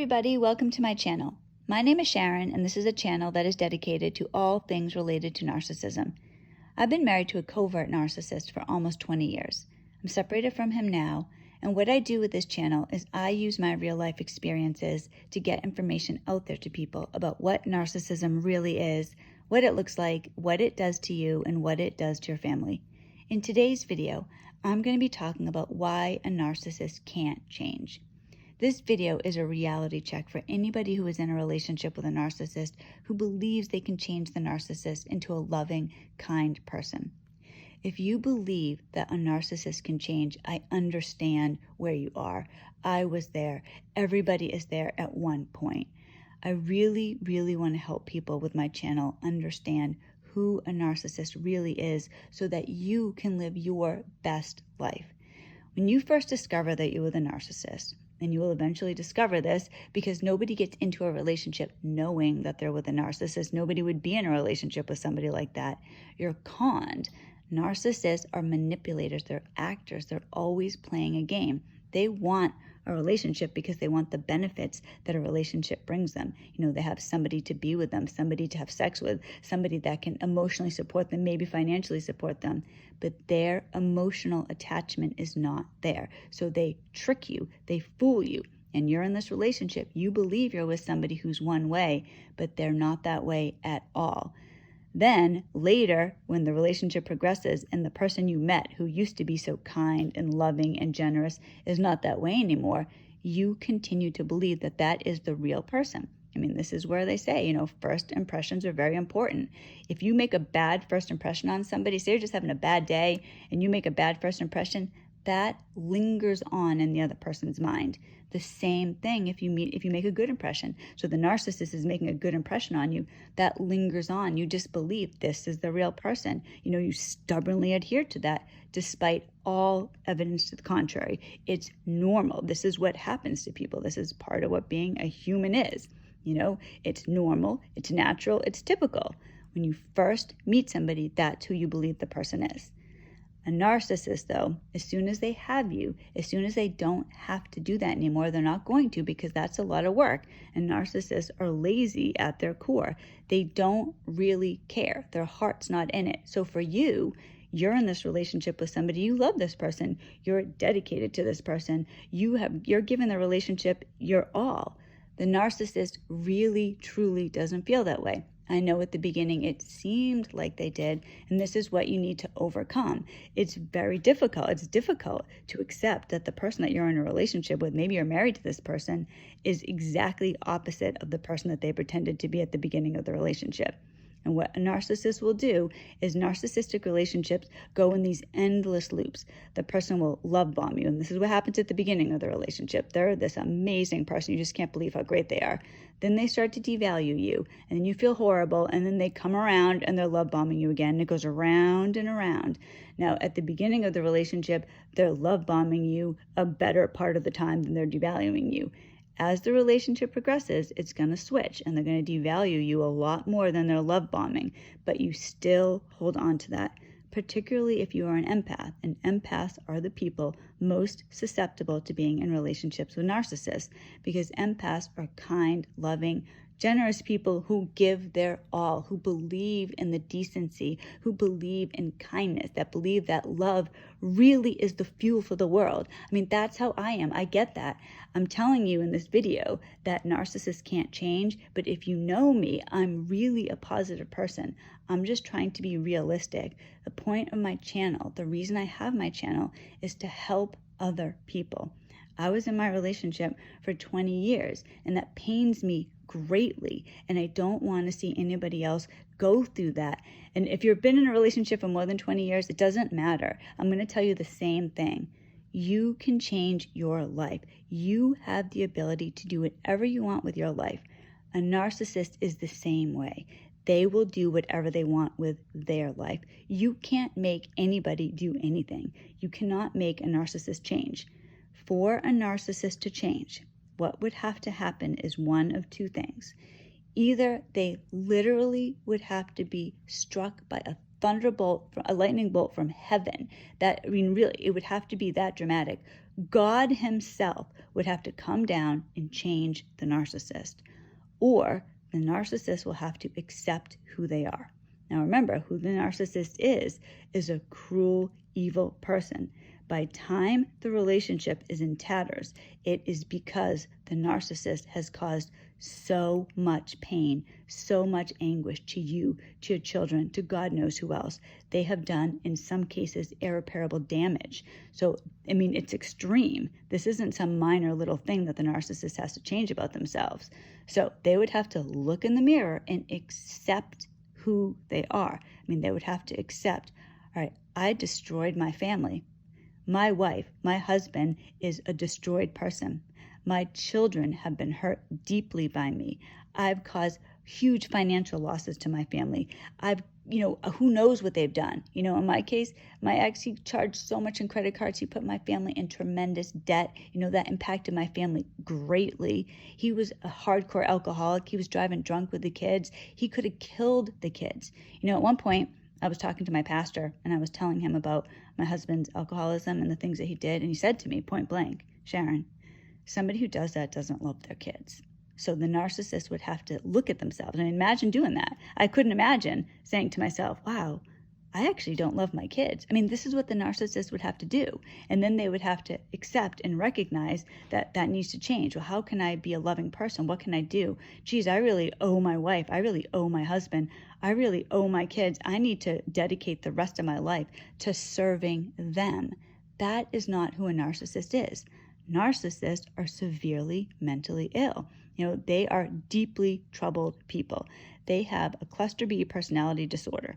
everybody, welcome to my channel. My name is Sharon, and this is a channel that is dedicated to all things related to narcissism. I've been married to a covert narcissist for almost 20 years. I'm separated from him now, and what I do with this channel is I use my real life experiences to get information out there to people about what narcissism really is, what it looks like, what it does to you, and what it does to your family. In today's video, I'm going to be talking about why a narcissist can't change. This video is a reality check for anybody who is in a relationship with a narcissist who believes they can change the narcissist into a loving, kind person. If you believe that a narcissist can change, I understand where you are. I was there. Everybody is there at one point. I really, really want to help people with my channel understand who a narcissist really is so that you can live your best life. When you first discover that you're with a narcissist, and you will eventually discover this because nobody gets into a relationship knowing that they're with a narcissist. Nobody would be in a relationship with somebody like that. You're conned. Narcissists are manipulators. They're actors. They're always playing a game. They want a relationship because they want the benefits that a relationship brings them. You know, they have somebody to be with them, somebody to have sex with, somebody that can emotionally support them, maybe financially support them. But their emotional attachment is not there. So they trick you, they fool you, and you're in this relationship. You believe you're with somebody who's one way, but they're not that way at all. Then later, when the relationship progresses and the person you met who used to be so kind and loving and generous is not that way anymore, you continue to believe that that is the real person. I mean, this is where they say, first impressions are very important. If you make a bad first impression on somebody, say you're just having a bad day and you make a bad first impression, that lingers on in the other person's mind. The same thing if you make a good impression. So the narcissist is making a good impression on you, that lingers on. You just believe this is the real person. You stubbornly adhere to that despite all evidence to the contrary. It's normal. This is what happens to people. This is part of what being a human is. It's normal, it's natural, it's typical. When you first meet somebody, that's who you believe the person is. A narcissist, though, as soon as they have you, as soon as they don't have to do that anymore, they're not going to, because that's a lot of work. And narcissists are lazy at their core. They don't really care. Their heart's not in it. So for you, you're in this relationship with somebody, you love this person, you're dedicated to this person, you're giving the relationship your all. The narcissist really, truly doesn't feel that way. I know at the beginning it seemed like they did, and this is what you need to overcome. It's very difficult. It's difficult to accept that the person that you're in a relationship with, maybe you're married to this person, is exactly opposite of the person that they pretended to be at the beginning of the relationship. And what a narcissist will do is narcissistic relationships go in these endless loops. The person will love bomb you. And this is what happens at the beginning of the relationship. They're this amazing person. You just can't believe how great they are. Then they start to devalue you. And then you feel horrible. And then they come around and they're love bombing you again. And it goes around and around. Now, at the beginning of the relationship, they're love bombing you a better part of the time than they're devaluing you. As the relationship progresses, it's going to switch and they're going to devalue you a lot more than their love bombing, but you still hold on to that, particularly if you are an empath. And empaths are the people most susceptible to being in relationships with narcissists, because empaths are kind, loving, generous people who give their all, who believe in the decency, who believe in kindness, that believe that love really is the fuel for the world. I mean, that's how I am. I get that. I'm telling you in this video that narcissists can't change, but if you know me, I'm really a positive person. I'm just trying to be realistic. The point of my channel, the reason I have my channel, is to help other people. I was in my relationship for 20 years, and that pains me greatly, and I don't want to see anybody else go through that. And if you've been in a relationship for more than 20 years, it doesn't matter. I'm going to tell you the same thing. You can change your life. You have the ability to do whatever you want with your life. A narcissist is the same way. They will do whatever they want with their life. You can't make anybody do anything. You cannot make a narcissist change. For a narcissist to change, what would have to happen is one of two things. Either they literally would have to be struck by a thunderbolt, a lightning bolt from heaven. Really, it would have to be that dramatic. God himself would have to come down and change the narcissist, or the narcissist will have to accept who they are. Now remember, who the narcissist is a cruel, evil person. By time the relationship is in tatters, it is because the narcissist has caused so much pain, so much anguish to you, to your children, to God knows who else. They have done, in some cases, irreparable damage. So, it's extreme. This isn't some minor little thing that the narcissist has to change about themselves. So they would have to look in the mirror and accept who they are. They would have to accept, all right, I destroyed my family. My wife, my husband is a destroyed person. My children have been hurt deeply by me. I've caused huge financial losses to my family. Who knows what they've done? In my case, my ex, he charged so much in credit cards. He put my family in tremendous debt. That impacted my family greatly. He was a hardcore alcoholic. He was driving drunk with the kids. He could have killed the kids. At one point, I was talking to my pastor and I was telling him about my husband's alcoholism and the things that he did. And he said to me point blank, Sharon, somebody who does that doesn't love their kids. So the narcissist would have to look at themselves. Imagine doing that. I couldn't imagine saying to myself, wow, I actually don't love my kids. This is what the narcissist would have to do. And then they would have to accept and recognize that that needs to change. Well, how can I be a loving person? What can I do? Geez, I really owe my wife. I really owe my husband. I really owe my kids. I need to dedicate the rest of my life to serving them. That is not who a narcissist is. Narcissists are severely mentally ill. They are deeply troubled people. They have a cluster B personality disorder.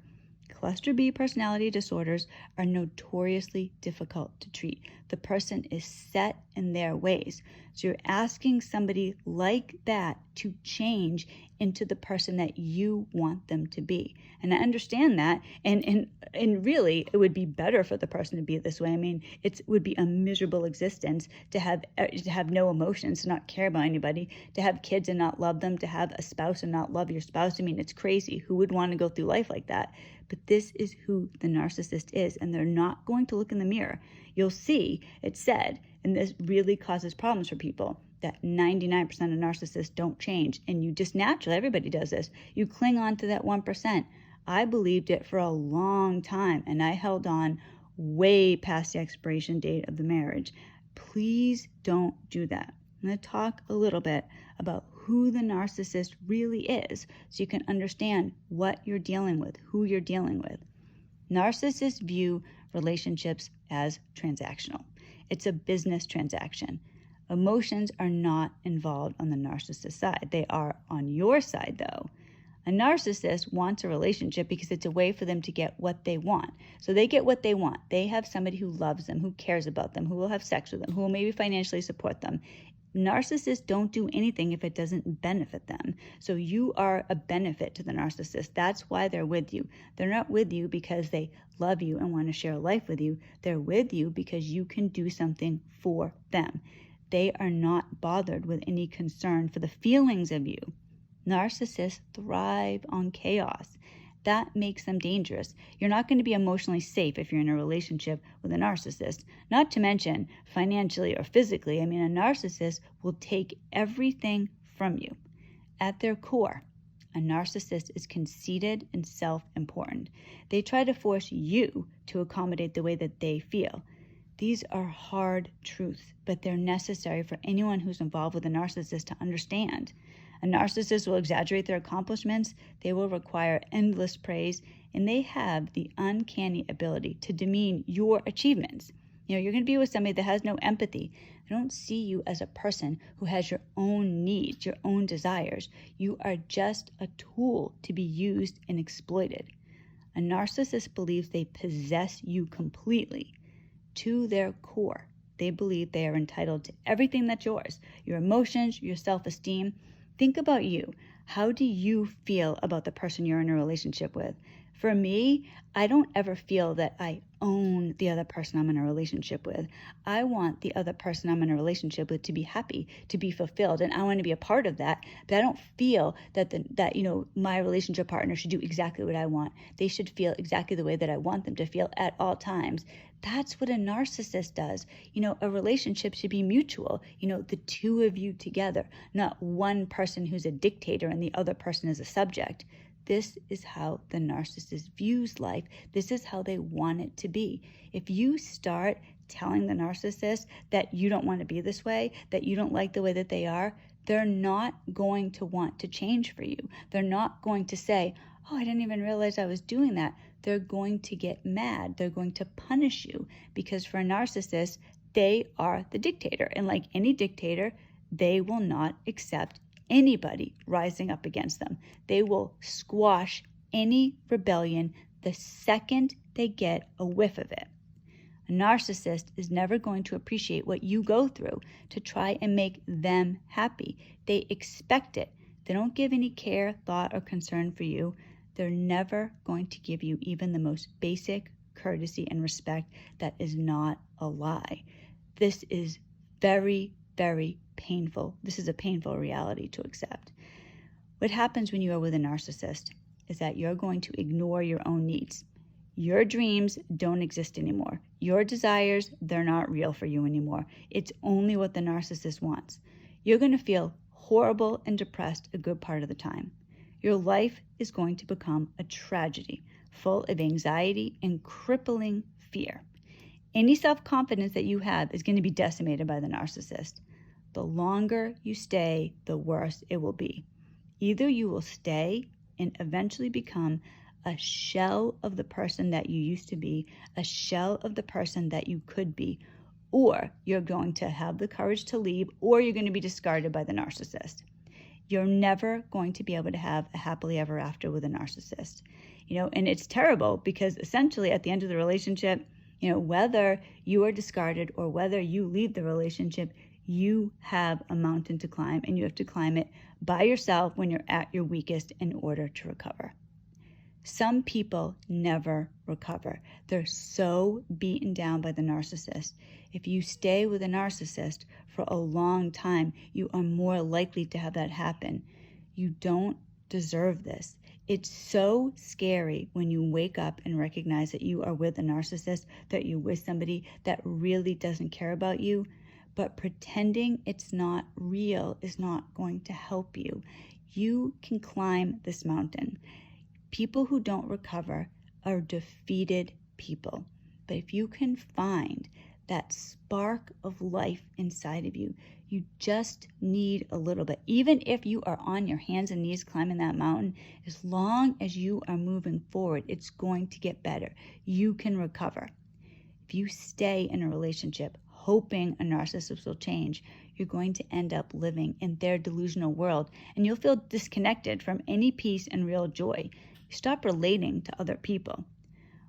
Cluster B personality disorders are notoriously difficult to treat. The person is set in their ways. So you're asking somebody like that to change into the person that you want them to be. And I understand that. And really, it would be better for the person to be this way. It would be a miserable existence to have no emotions, to not care about anybody, to have kids and not love them, to have a spouse and not love your spouse. It's crazy. Who would want to go through life like that? But this is who the narcissist is, and they're not going to look in the mirror. You'll see it said, and this really causes problems for people, that 99% of narcissists don't change. And you just naturally, everybody does this, you cling on to that 1%. I believed it for a long time, and I held on way past the expiration date of the marriage. Please don't do that. I'm going to talk a little bit about who the narcissist really is so you can understand what you're dealing with, who you're dealing with. Narcissists view relationships as transactional. It's a business transaction. Emotions are not involved on the narcissist side. They are on your side, though. A narcissist wants a relationship because it's a way for them to get what they want. So they get what they want. They have somebody who loves them, who cares about them, who will have sex with them, who will maybe financially support them. Narcissists don't do anything if it doesn't benefit them. So you are a benefit to the narcissist. That's why they're with you. They're not with you because they love you and want to share life with you. They're with you because you can do something for them. They are not bothered with any concern for the feelings of you. Narcissists thrive on chaos. That makes them dangerous. You're not going to be emotionally safe if you're in a relationship with a narcissist, not to mention financially or physically. A narcissist will take everything from you. At their core, a narcissist is conceited and self-important. They try to force you to accommodate the way that they feel. These are hard truths, but they're necessary for anyone who's involved with a narcissist to understand. A narcissist will exaggerate their accomplishments, they will require endless praise, and they have the uncanny ability to demean your achievements. You're going to be with somebody that has no empathy. They don't see you as a person who has your own needs, your own desires. You are just a tool to be used and exploited. A narcissist believes they possess you completely. To their core, they believe they are entitled to everything that's yours, your emotions, your self-esteem. Think about you. How do you feel about the person you're in a relationship with? For me, I don't ever feel that I own the other person I'm in a relationship with. I want the other person I'm in a relationship with to be happy, to be fulfilled, and I want to be a part of that. But I don't feel that my relationship partner should do exactly what I want. They should feel exactly the way that I want them to feel at all times. That's what a narcissist does. A relationship should be mutual, the two of you together, not one person who's a dictator and the other person is a subject. This is how the narcissist views life. This is how they want it to be. If you start telling the narcissist that you don't want to be this way, that you don't like the way that they are, they're not going to want to change for you. They're not going to say, oh, I didn't even realize I was doing that. They're going to get mad. They're going to punish you, because for a narcissist, they are the dictator. And like any dictator, they will not accept anybody rising up against them. They will squash any rebellion the second they get a whiff of it. A narcissist is never going to appreciate what you go through to try and make them happy. They expect it. They don't give any care, thought, or concern for you. They're never going to give you even the most basic courtesy and respect that is not a lie. This is very, very painful. This is a painful reality to accept. What happens when you are with a narcissist is that you're going to ignore your own needs. Your dreams don't exist anymore. Your desires, they're not real for you anymore. It's only what the narcissist wants. You're going to feel horrible and depressed a good part of the time. Your life is going to become a tragedy, full of anxiety and crippling fear. Any self-confidence that you have is going to be decimated by the narcissist. The longer you stay, the worse it will be. Either you will stay and eventually become a shell of the person that you used to be, a shell of the person that you could be, or you're going to have the courage to leave, or you're going to be discarded by the narcissist. You're never going to be able to have a happily ever after with a narcissist. And it's terrible because essentially at the end of the relationship, whether you are discarded or whether you leave the relationship, you have a mountain to climb, and you have to climb it by yourself when you're at your weakest in order to recover. Some people never recover. They're so beaten down by the narcissist. If you stay with a narcissist for a long time, you are more likely to have that happen. You don't deserve this. It's so scary when you wake up and recognize that you are with a narcissist, that you're with somebody that really doesn't care about you. But pretending it's not real is not going to help you. You can climb this mountain. People who don't recover are defeated people. But if you can find that spark of life inside of you, you just need a little bit. Even if you are on your hands and knees climbing that mountain, as long as you are moving forward, it's going to get better. You can recover. If you stay in a relationship hoping a narcissist will change, you're going to end up living in their delusional world, and you'll feel disconnected from any peace and real joy. You stop relating to other people.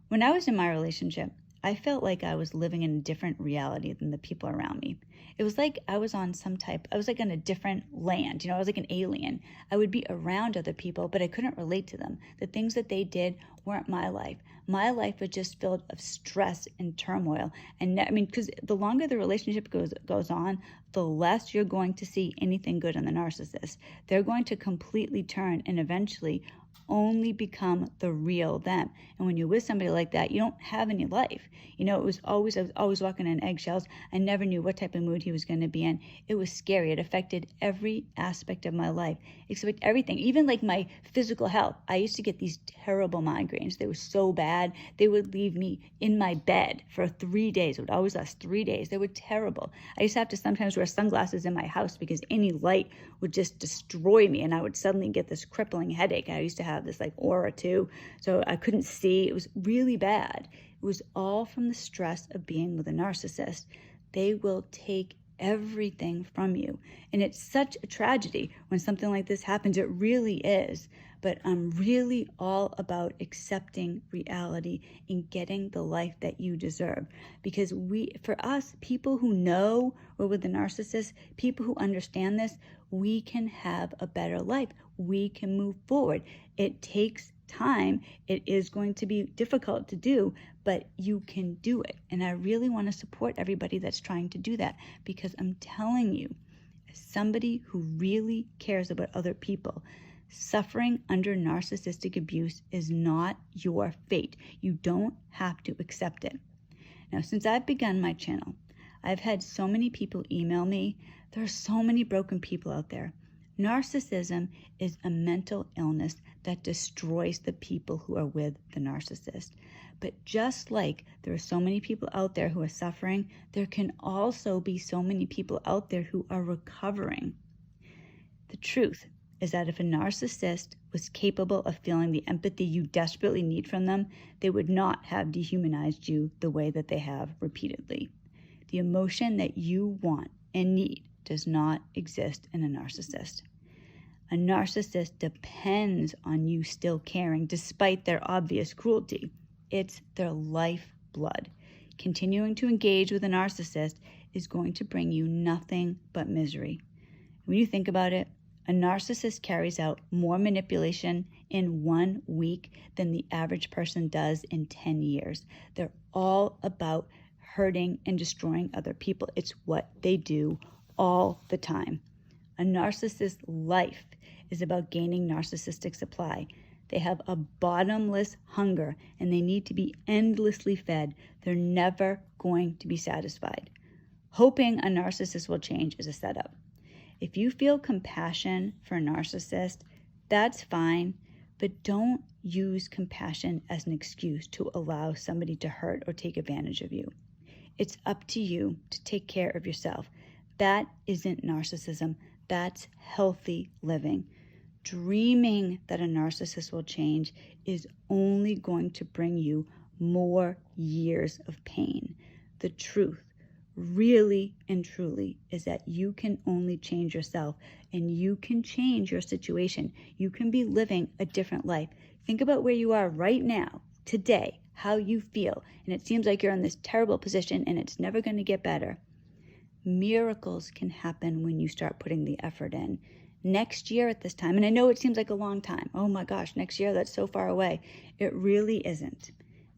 When I was in my relationship, I felt like I was living in a different reality than the people around me. It was like I was on a different land. I was like an alien. I would be around other people, but I couldn't relate to them. The things that they did weren't my life. My life was just filled of stress and turmoil. And because the longer the relationship goes on, the less you're going to see anything good in the narcissist. They're going to completely turn and eventually only become the real them. And when you're with somebody like that, you don't have any life. I was always walking on eggshells. I never knew what type of mood he was going to be in. It was scary. It affected every aspect of my life, except everything, even like my physical health. I used to get these terrible migraines. They were so bad. They would leave me in my bed for 3 days. It would always last 3 days. They were terrible. I used to have to sometimes wear sunglasses in my house because any light would just destroy me, and I would suddenly get this crippling headache. I used to have this like aura too, so I couldn't see. It was really bad. It was all from the stress of being with a narcissist. They will take everything from you, and it's such a tragedy when something like this happens. It really is. But I'm really all about accepting reality and getting the life that you deserve. Because for us, people who know we're with the narcissist, people who understand this, we can have a better life. We can move forward. It takes time, it is going to be difficult to do, but you can do it. And I really want to support everybody that's trying to do that, because I'm telling you, as somebody who really cares about other people, suffering under narcissistic abuse is not your fate. You don't have to accept it. Now, since I've begun my channel, I've had so many people email me. There are so many broken people out there. Narcissism is a mental illness that destroys the people who are with the narcissist. But just like there are so many people out there who are suffering, there can also be so many people out there who are recovering. The truth is that if a narcissist was capable of feeling the empathy you desperately need from them, they would not have dehumanized you the way that they have repeatedly. The emotion that you want and need does not exist in a narcissist. A narcissist depends on you still caring despite their obvious cruelty. It's their lifeblood. Continuing to engage with a narcissist is going to bring you nothing but misery. When you think about it, a narcissist carries out more manipulation in 1 week than the average person does in 10 years. They're all about hurting and destroying other people. It's what they do all the time. A narcissist's life is about gaining narcissistic supply. They have a bottomless hunger and they need to be endlessly fed. They're never going to be satisfied. Hoping a narcissist will change is a setup. If you feel compassion for a narcissist, that's fine, but don't use compassion as an excuse to allow somebody to hurt or take advantage of you. It's up to you to take care of yourself. That isn't narcissism. That's healthy living. Dreaming that a narcissist will change is only going to bring you more years of pain. The truth, really and truly, is that you can only change yourself, and you can change your situation. You can be living a different life. Think about where you are right now, today, how you feel, and it seems like you're in this terrible position and it's never going to get better. Miracles can happen when you start putting the effort in. Next year at this time, and I know it seems like a long time. Oh my gosh, next year, that's so far away. It really isn't.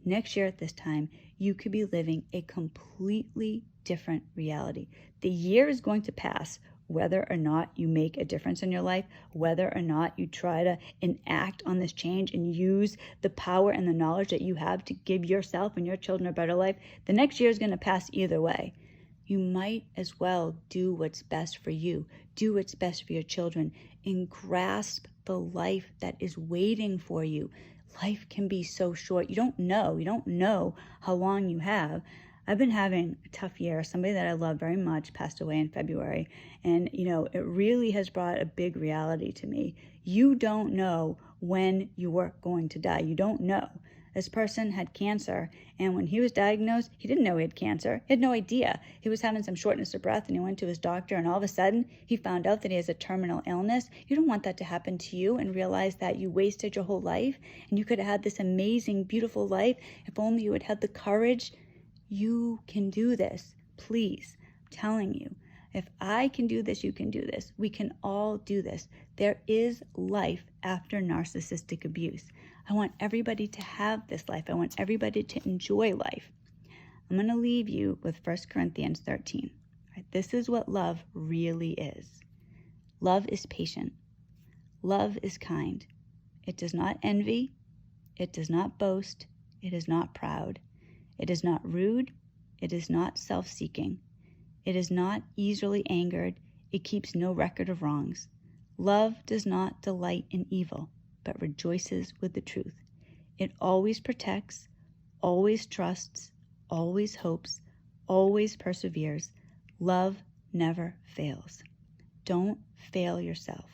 Next year at this time, you could be living a completely different reality. The year is going to pass whether or not you make a difference in your life, whether or not you try to enact on this change and use the power and the knowledge that you have to give yourself and your children a better life. The next year is going to pass either way. You might as well do what's best for you, do what's best for your children, and grasp the life that is waiting for you. Life can be so short. You don't know how long you have. I've been having a tough year. Somebody that I love very much passed away in February. And, it really has brought a big reality to me. You don't know when you're going to die. You don't know. This person had cancer, and when he was diagnosed, he didn't know he had cancer. He had no idea. He was having some shortness of breath, and he went to his doctor, and all of a sudden, he found out that he has a terminal illness. You don't want that to happen to you and realize that you wasted your whole life, and you could have had this amazing, beautiful life if only you had had the courage. You can do this. Please, I'm telling you. If I can do this, you can do this. We can all do this. There is life after narcissistic abuse. I want everybody to have this life. I want everybody to enjoy life. I'm going to leave you with 1 Corinthians 13. Right? This is what love really is. Love is patient. Love is kind. It does not envy. It does not boast. It is not proud. It is not rude. It is not self-seeking. It is not easily angered. It keeps no record of wrongs. Love does not delight in evil, but rejoices with the truth. It always protects, always trusts, always hopes, always perseveres. Love never fails. Don't fail yourself.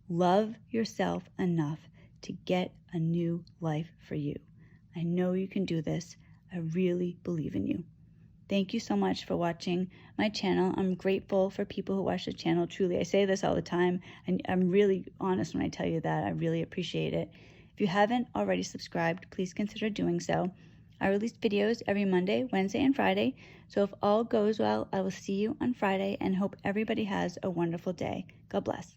Love yourself enough to get a new life for you. I know you can do this. I really believe in you. Thank you so much for watching my channel. I'm grateful for people who watch the channel. Truly, I say this all the time, and I'm really honest when I tell you that. I really appreciate it. If you haven't already subscribed, please consider doing so. I release videos every Monday, Wednesday, and Friday. So if all goes well, I will see you on Friday and hope everybody has a wonderful day. God bless.